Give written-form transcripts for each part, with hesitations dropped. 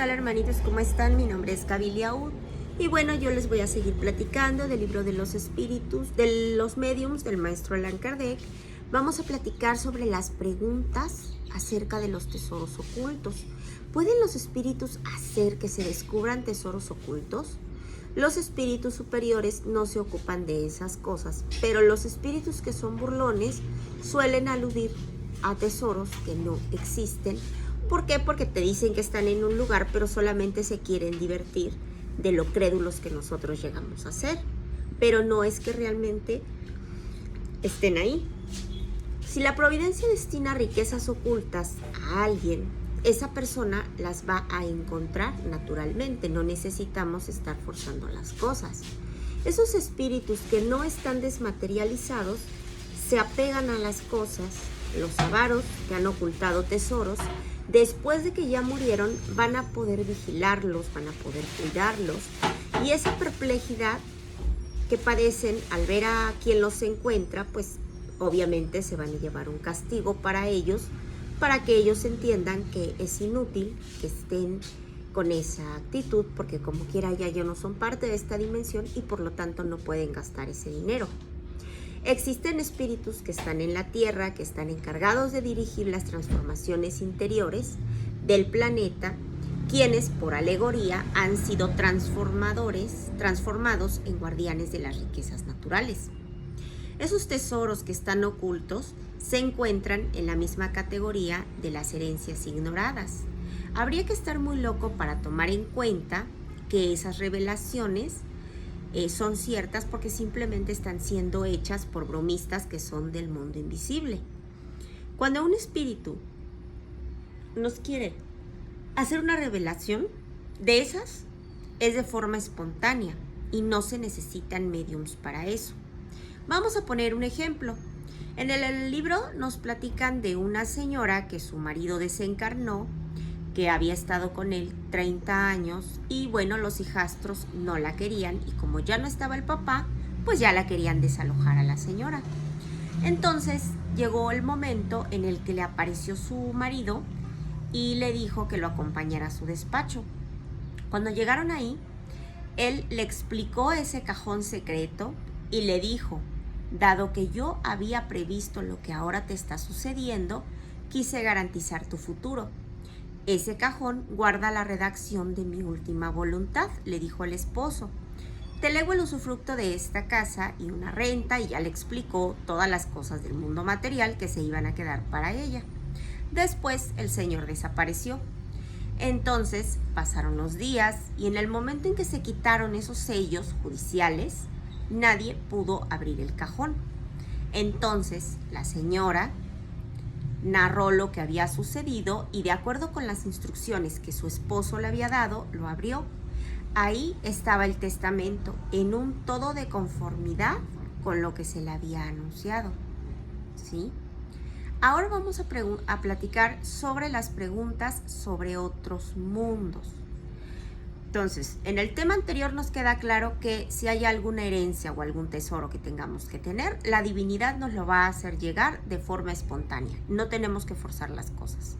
tal, hermanitos? ¿Cómo están? Mi nombre es Gaby Liaud. Y bueno, yo les voy a seguir platicando del libro de los espíritus, de los mediums del maestro Allan Kardec. Vamos a platicar sobre las preguntas acerca de los tesoros ocultos. ¿Pueden los espíritus hacer que se descubran tesoros ocultos? Los espíritus superiores no se ocupan de esas cosas, pero los espíritus que son burlones suelen aludir a tesoros que no existen. ¿Por qué? Porque te dicen que están en un lugar, pero solamente se quieren divertir de lo crédulos que nosotros llegamos a ser. Pero no es que realmente estén ahí. Si la providencia destina riquezas ocultas a alguien, esa persona las va a encontrar naturalmente. No necesitamos estar forzando las cosas. Esos espíritus que no están desmaterializados se apegan a las cosas. Los avaros que han ocultado tesoros, después de que ya murieron, van a poder vigilarlos, van a poder cuidarlos. Y esa perplejidad que padecen al ver a quien los encuentra, pues obviamente se van a llevar un castigo para ellos, para que ellos entiendan que es inútil que estén con esa actitud, porque como quiera ya no son parte de esta dimensión y por lo tanto no pueden gastar ese dinero. Existen espíritus que están en la Tierra, que están encargados de dirigir las transformaciones interiores del planeta, quienes por alegoría han sido transformados en guardianes de las riquezas naturales. Esos tesoros que están ocultos se encuentran en la misma categoría de las herencias ignoradas. Habría que estar muy loco para tomar en cuenta que esas revelaciones son ciertas, porque simplemente están siendo hechas por bromistas que son del mundo invisible. Cuando un espíritu nos quiere hacer una revelación de esas, es de forma espontánea y no se necesitan mediums para eso. Vamos a poner un ejemplo. En el libro nos platican de una señora que su marido desencarnó, que había estado con él 30 años y bueno, los hijastros no la querían y como ya no estaba el papá, pues ya la querían desalojar a la señora. Entonces llegó el momento en el que le apareció su marido y le dijo que lo acompañara a su despacho. Cuando llegaron ahí, él le explicó ese cajón secreto y le dijo: dado que yo había previsto lo que ahora te está sucediendo, quise garantizar tu futuro. Ese cajón guarda la redacción de mi última voluntad, le dijo el esposo. Te legó el usufructo de esta casa y una renta, y ya le explicó todas las cosas del mundo material que se iban a quedar para ella. Después el señor desapareció. Entonces pasaron los días y en el momento en que se quitaron esos sellos judiciales, nadie pudo abrir el cajón. Entonces la señora narró lo que había sucedido y de acuerdo con las instrucciones que su esposo le había dado, lo abrió. Ahí estaba el testamento, en un todo de conformidad con lo que se le había anunciado. ¿Sí? Ahora vamos a platicar sobre las preguntas sobre otros mundos. Entonces, en el tema anterior nos queda claro que si hay alguna herencia o algún tesoro que tengamos que tener, la divinidad nos lo va a hacer llegar de forma espontánea. No tenemos que forzar las cosas.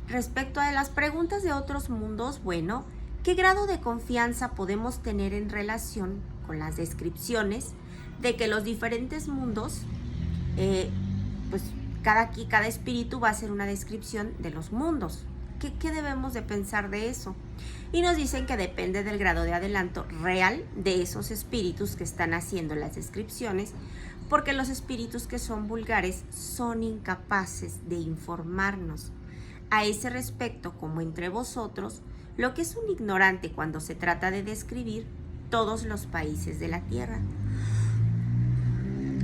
Respecto a las preguntas de otros mundos, bueno, ¿qué grado de confianza podemos tener en relación con las descripciones de que los diferentes mundos, pues cada espíritu va a hacer una descripción de los mundos? ¿Qué debemos de pensar de eso? Y nos dicen que depende del grado de adelanto real de esos espíritus que están haciendo las descripciones, porque los espíritus que son vulgares son incapaces de informarnos. A ese respecto, como entre vosotros, lo que es un ignorante cuando se trata de describir todos los países de la tierra.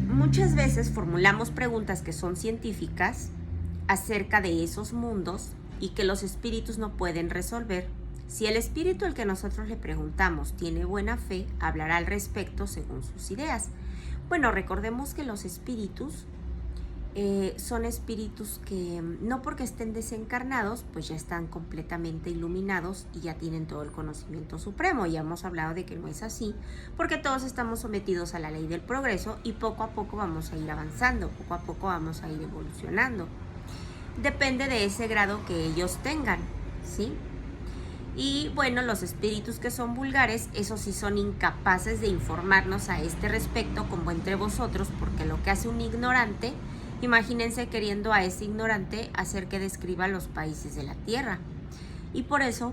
Muchas veces formulamos preguntas que son científicas acerca de esos mundos y que los espíritus no pueden resolver. Si el espíritu al que nosotros le preguntamos tiene buena fe, hablará al respecto según sus ideas. Bueno, recordemos que los espíritus son espíritus que no porque estén desencarnados, pues ya están completamente iluminados y ya tienen todo el conocimiento supremo. Ya hemos hablado de que no es así, porque todos estamos sometidos a la ley del progreso y poco a poco vamos a ir avanzando, poco a poco vamos a ir evolucionando. Depende de ese grado que ellos tengan. ¿sí? Y bueno, los espíritus que son vulgares, esos sí son incapaces de informarnos a este respecto como entre vosotros, porque lo que hace un ignorante, imagínense queriendo a ese ignorante hacer que describa los países de la tierra. Y por eso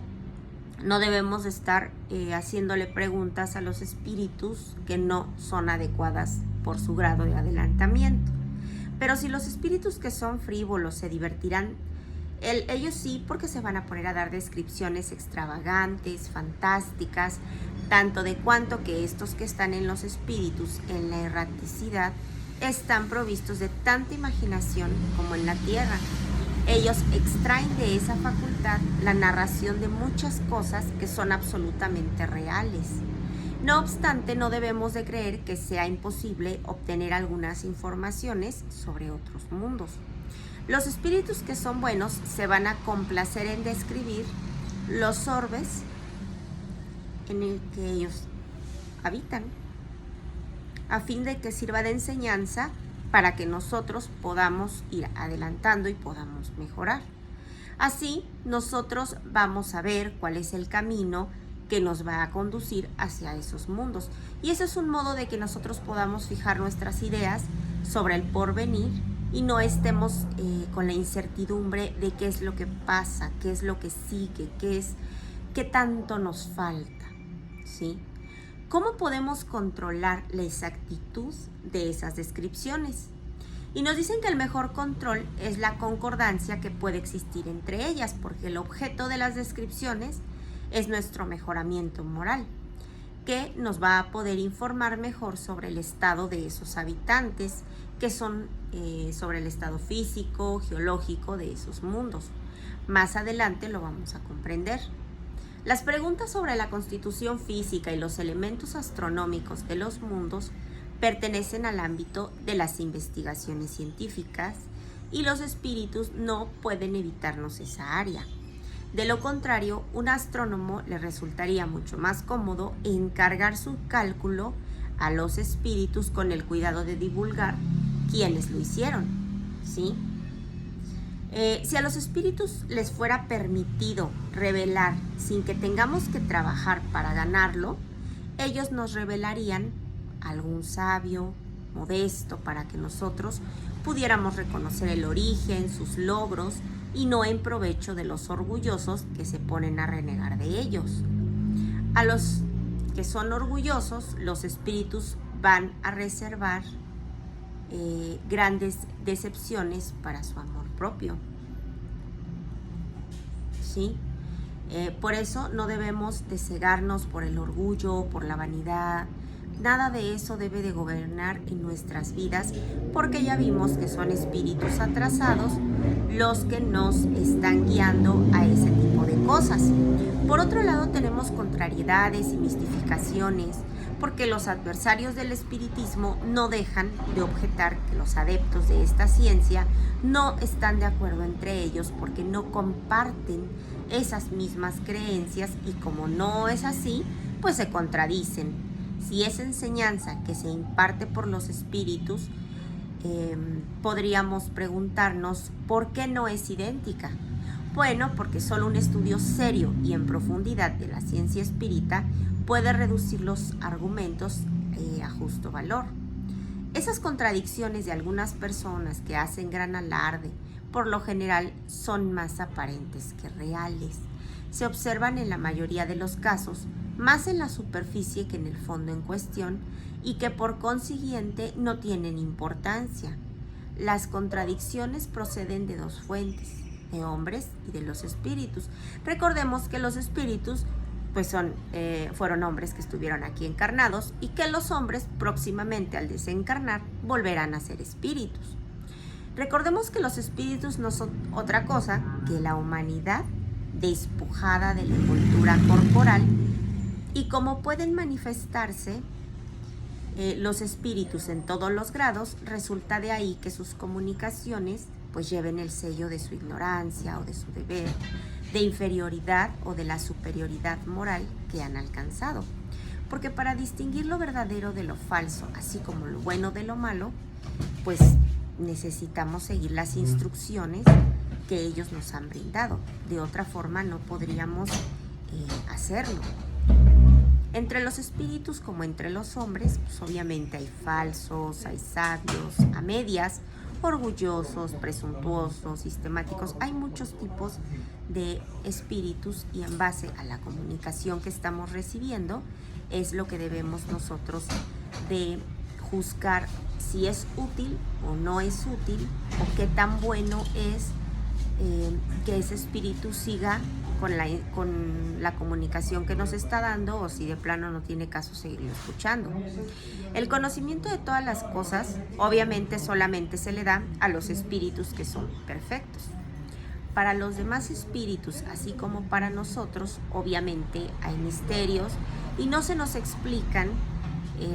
no debemos estar haciéndole preguntas a los espíritus que no son adecuadas por su grado de adelantamiento. Pero si los espíritus que son frívolos se divertirán, ellos sí, porque se van a poner a dar descripciones extravagantes, fantásticas, tanto de cuanto que estos que están en los espíritus, en la erraticidad, están provistos de tanta imaginación como en la tierra. Ellos extraen de esa facultad la narración de muchas cosas que son absolutamente reales. No obstante, no debemos de creer que sea imposible obtener algunas informaciones sobre otros mundos. Los espíritus que son buenos se van a complacer en describir los orbes en el que ellos habitan, a fin de que sirva de enseñanza para que nosotros podamos ir adelantando y podamos mejorar. Así, nosotros vamos a ver cuál es el camino que nos va a conducir hacia esos mundos. Y eso es un modo de que nosotros podamos fijar nuestras ideas sobre el porvenir y no estemos con la incertidumbre de qué es lo que pasa, qué es lo que sigue, qué tanto nos falta, ¿sí? ¿Cómo podemos controlar la exactitud de esas descripciones? Y nos dicen que el mejor control es la concordancia que puede existir entre ellas, porque el objeto de las descripciones es nuestro mejoramiento moral, que nos va a poder informar mejor sobre el estado de esos habitantes, que son sobre el estado físico, geológico de esos mundos. Más adelante lo vamos a comprender. Las preguntas sobre la constitución física y los elementos astronómicos de los mundos pertenecen al ámbito de las investigaciones científicas y los espíritus no pueden evitarnos esa área. De lo contrario, un astrónomo le resultaría mucho más cómodo encargar su cálculo a los espíritus con el cuidado de divulgar quiénes lo hicieron, ¿sí? Si a los espíritus les fuera permitido revelar sin que tengamos que trabajar para ganarlo, ellos nos revelarían algún sabio, modesto, para que nosotros pudiéramos reconocer el origen, sus logros, y no en provecho de los orgullosos que se ponen a renegar de ellos. A los que son orgullosos, los espíritus van a reservar grandes decepciones para su amor propio, ¿sí? Por eso no debemos de cegarnos por el orgullo, por la vanidad. Nada de eso debe de gobernar en nuestras vidas, porque ya vimos que son espíritus atrasados los que nos están guiando a ese tipo de cosas. Por otro lado, tenemos contrariedades y mistificaciones, porque los adversarios del espiritismo no dejan de objetar que los adeptos de esta ciencia no están de acuerdo entre ellos porque no comparten esas mismas creencias, y como no es así, pues se contradicen. Si esa enseñanza que se imparte por los espíritus, podríamos preguntarnos por qué no es idéntica. Bueno, porque solo un estudio serio y en profundidad de la ciencia espírita puede reducir los argumentos a justo valor. Esas contradicciones de algunas personas que hacen gran alarde, por lo general, son más aparentes que reales. Se observan en la mayoría de los casos, más en la superficie que en el fondo en cuestión, y que por consiguiente no tienen importancia. Las contradicciones proceden de dos fuentes, de hombres y de los espíritus. Recordemos que los espíritus pues fueron hombres que estuvieron aquí encarnados, y que los hombres próximamente al desencarnar volverán a ser espíritus. Recordemos que los espíritus no son otra cosa que la humanidad despojada de la envoltura corporal, y como pueden manifestarse los espíritus en todos los grados, resulta de ahí que sus comunicaciones pues lleven el sello de su ignorancia o de su deber, de inferioridad o de la superioridad moral que han alcanzado. Porque para distinguir lo verdadero de lo falso, así como lo bueno de lo malo, pues necesitamos seguir las instrucciones que ellos nos han brindado. De otra forma no podríamos hacerlo. Entre los espíritus como entre los hombres, pues obviamente hay falsos, hay sabios, a medias, orgullosos, presuntuosos, sistemáticos. Hay muchos tipos de espíritus y en base a la comunicación que estamos recibiendo es lo que debemos nosotros de juzgar si es útil o no es útil o qué tan bueno es que ese espíritu siga con la comunicación que nos está dando o si de plano no tiene caso seguirlo escuchando. El conocimiento de todas las cosas obviamente solamente se le da a los espíritus que son perfectos. Para los demás espíritus, así como para nosotros, obviamente hay misterios y no se nos explican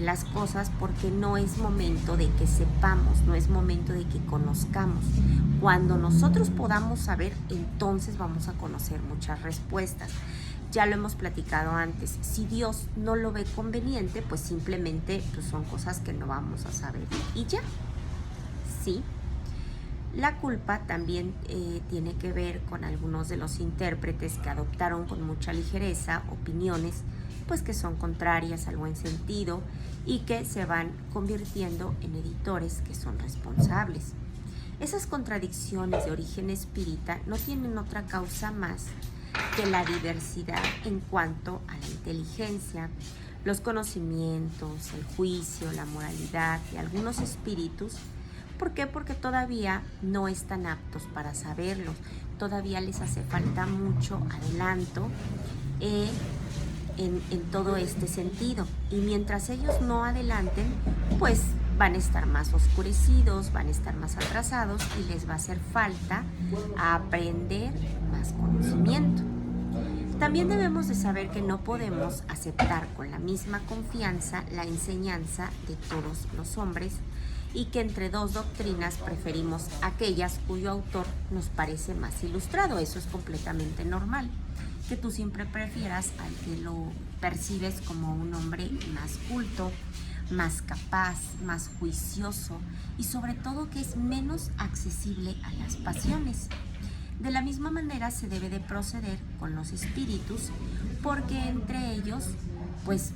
las cosas porque no es momento de que sepamos, no es momento de que conozcamos. Cuando nosotros podamos saber, entonces vamos a conocer muchas respuestas. Ya lo hemos platicado antes. Si Dios no lo ve conveniente, pues simplemente pues son cosas que no vamos a saber y ya. Sí. La culpa también tiene que ver con algunos de los intérpretes que adoptaron con mucha ligereza opiniones pues que son contrarias al buen sentido y que se van convirtiendo en editores que son responsables. Esas contradicciones de origen espírita no tienen otra causa más que la diversidad en cuanto a la inteligencia, los conocimientos, el juicio, la moralidad de algunos espíritus. ¿Por qué? Porque todavía no están aptos para saberlos, todavía les hace falta mucho adelanto en todo este sentido. Y mientras ellos no adelanten, pues van a estar más oscurecidos, van a estar más atrasados y les va a hacer falta aprender más conocimiento. También debemos de saber que no podemos aceptar con la misma confianza la enseñanza de todos los hombres y que entre dos doctrinas preferimos aquellas cuyo autor nos parece más ilustrado. Eso es completamente normal, que tú siempre prefieras al que lo percibes como un hombre más culto, más capaz, más juicioso y sobre todo que es menos accesible a las pasiones. De la misma manera se debe de proceder con los espíritus porque entre ellos pues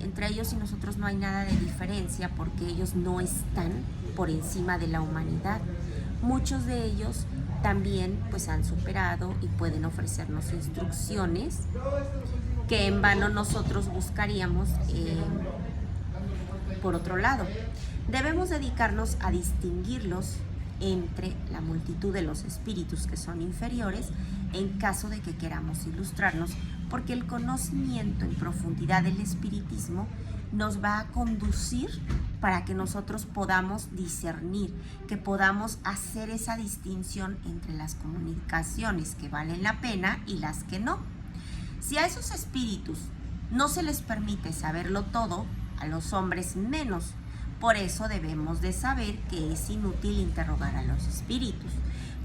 entre ellos y nosotros no hay nada de diferencia porque ellos no están por encima de la humanidad. Muchos de ellos también pues han superado y pueden ofrecernos instrucciones que en vano nosotros buscaríamos por otro lado. Debemos dedicarnos a distinguirlos entre la multitud de los espíritus que son inferiores en caso de que queramos ilustrarnos, porque el conocimiento en profundidad del espiritismo nos va a conducir para que nosotros podamos discernir, que podamos hacer esa distinción entre las comunicaciones que valen la pena y las que no. Si a esos espíritus no se les permite saberlo todo, a los hombres menos. Por eso debemos de saber que es inútil interrogar a los espíritus,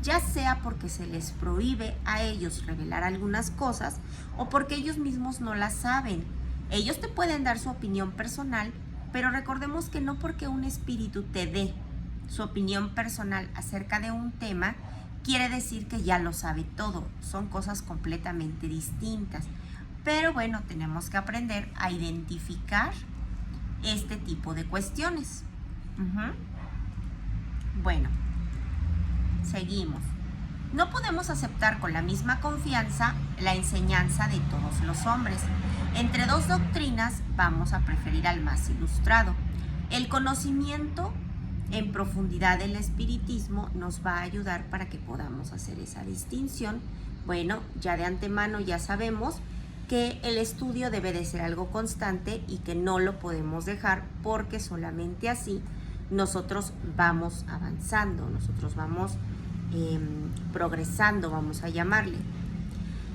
ya sea porque se les prohíbe a ellos revelar algunas cosas o porque ellos mismos no las saben. Ellos te pueden dar su opinión personal, pero recordemos que no porque un espíritu te dé su opinión personal acerca de un tema, quiere decir que ya lo sabe todo. Son cosas completamente distintas. Pero bueno, tenemos que aprender a identificar este tipo de cuestiones. Bueno, seguimos. No podemos aceptar con la misma confianza la enseñanza de todos los hombres. Entre dos doctrinas vamos a preferir al más ilustrado. El conocimiento en profundidad del espiritismo nos va a ayudar para que podamos hacer esa distinción. Bueno, ya de antemano ya sabemos que el estudio debe de ser algo constante y que no lo podemos dejar porque solamente así nosotros vamos avanzando, nosotros vamos progresando, vamos a llamarle.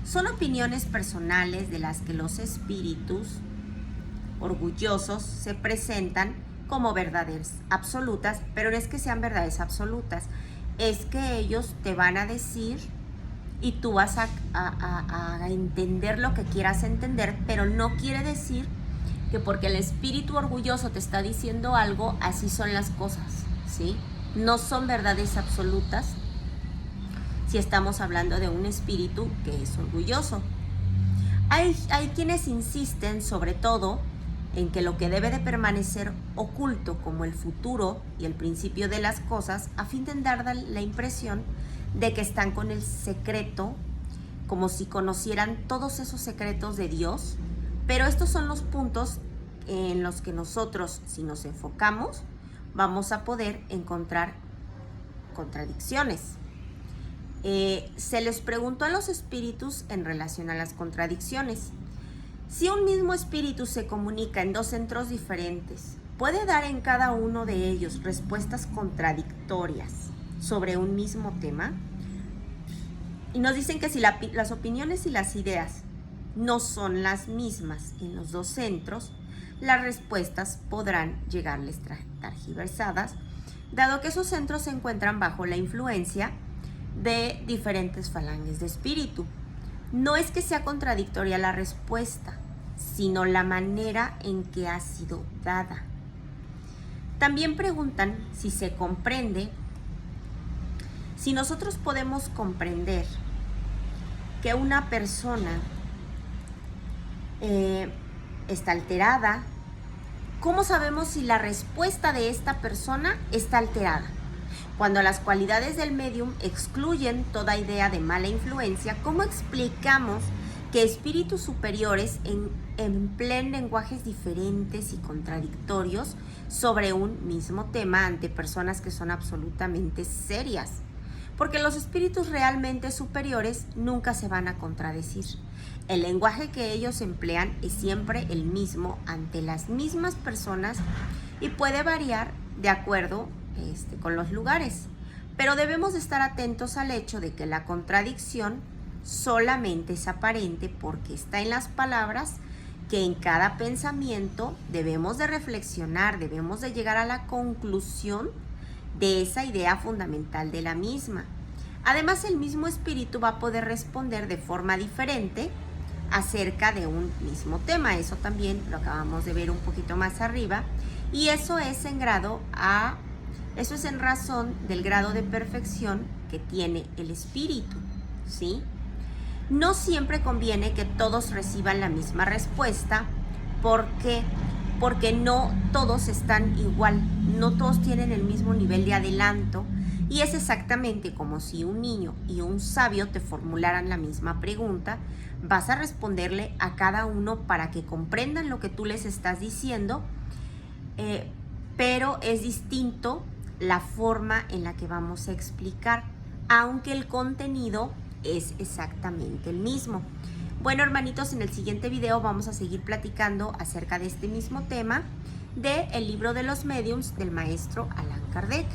Son opiniones personales de las que los espíritus orgullosos se presentan como verdades absolutas, pero no es que sean verdades absolutas, es que ellos te van a decir y tú vas a entender lo que quieras entender, pero no quiere decir que porque el espíritu orgulloso te está diciendo algo, así son las cosas, ¿sí? No son verdades absolutas, si estamos hablando de un espíritu que es orgulloso. Hay quienes insisten sobre todo en que lo que debe de permanecer oculto como el futuro y el principio de las cosas, a fin de dar la impresión de que están con el secreto, como si conocieran todos esos secretos de Dios, pero estos son los puntos en los que nosotros, si nos enfocamos, vamos a poder encontrar contradicciones. Se les preguntó a los espíritus en relación a las contradicciones. Si un mismo espíritu se comunica en dos centros diferentes, ¿puede dar en cada uno de ellos respuestas contradictorias sobre un mismo tema? Y nos dicen que si las opiniones y las ideas no son las mismas en los dos centros, las respuestas podrán llegarles tergiversadas, dado que esos centros se encuentran bajo la influencia de diferentes falanges de espíritu. No es que sea contradictoria la respuesta, sino la manera en que ha sido dada. También preguntan si se comprende, si nosotros podemos comprender que una persona está alterada. ¿Cómo sabemos si la respuesta de esta persona está alterada? Cuando las cualidades del médium excluyen toda idea de mala influencia, ¿cómo explicamos que espíritus superiores empleen lenguajes diferentes y contradictorios sobre un mismo tema ante personas que son absolutamente serias? Porque los espíritus realmente superiores nunca se van a contradecir. El lenguaje que ellos emplean es siempre el mismo ante las mismas personas y puede variar de acuerdo con los lugares. Pero debemos estar atentos al hecho de que la contradicción solamente es aparente porque está en las palabras, que en cada pensamiento debemos de reflexionar, debemos de llegar a la conclusión de esa idea fundamental de la misma. Además, el mismo espíritu va a poder responder de forma diferente acerca de un mismo tema. Eso también lo acabamos de ver un poquito más arriba, y eso es en razón del grado de perfección que tiene el espíritu, ¿sí? No siempre conviene que todos reciban la misma respuesta. ¿Por qué? Porque no todos están igual, no todos tienen el mismo nivel de adelanto, y es exactamente como si un niño y un sabio te formularan la misma pregunta. Vas a responderle a cada uno para que comprendan lo que tú les estás diciendo, pero es distinto la forma en la que vamos a explicar, aunque el contenido es exactamente el mismo. Bueno, hermanitos, en el siguiente video vamos a seguir platicando acerca de este mismo tema del libro de los mediums del maestro Allan Kardec.